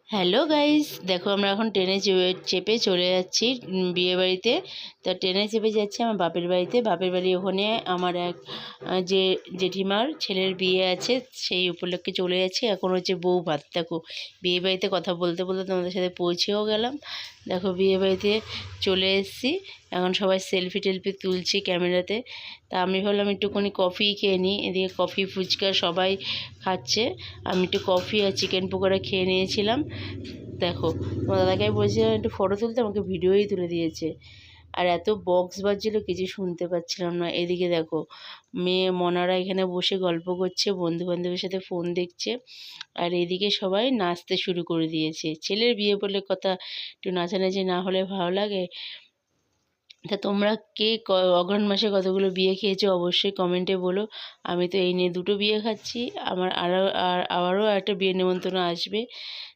Hello guys, দেখো আমরা এখন ট্রেনে চেপে চলে যাচ্ছি বিয়ে বাড়িতে। তা ট্রেনে চেপে যাচ্ছি আমার বাপের বাড়িতে। বাপের বাড়ি ওখানে আমার এক যে জেঠিমার ছেলের বিয়ে আছে, সেই উপলক্ষে চলে যাচ্ছি। এখন হচ্ছে বউ ভাত। দেখো বিয়ে বাড়িতে কথা বলতে বলতে তোমাদের সাথে পৌঁছেও গেলাম। দেখো বিয়ে বাড়িতে চলে এসেছি। এখন সবাই সেলফি টেলফি তুলছি ক্যামেরাতে। তা আমি ভাবলাম একটুখানি কফি খেয়ে নিই। এদিকে কফি ফুচকা সবাই খাচ্ছে, আমি একটু কফি আর চিকেন পকোড়া খেয়ে নিয়েছিলাম। দেখো তোমার দাদাকে আমি বলছিলাম একটু ফটো তুলতে, আমাকে ভিডিওই তুলে দিয়েছে। আর এত বক্স বাজছিল কিছু শুনতে পাচ্ছিলাম না। এদিকে দেখো মেয়ে মনারা এখানে বসে গল্প করছে, বন্ধু বান্ধবের সাথে ফোন দেখছে। আর এদিকে সবাই নাচতে শুরু করে দিয়েছে। ছেলের বিয়ে বলে কথা, একটু নাচানাচি না হলে ভালো লাগে? তা তোমরা কে অঘ্রাণ মাসে কতগুলো বিয়ে খেয়েছো অবশ্যই কমেন্টে বলো। আমি তো এই নিয়ে দুটো বিয়ে খাচ্ছি, আমার আরও একটা বিয়ে নেমন্তন্ন আসবে।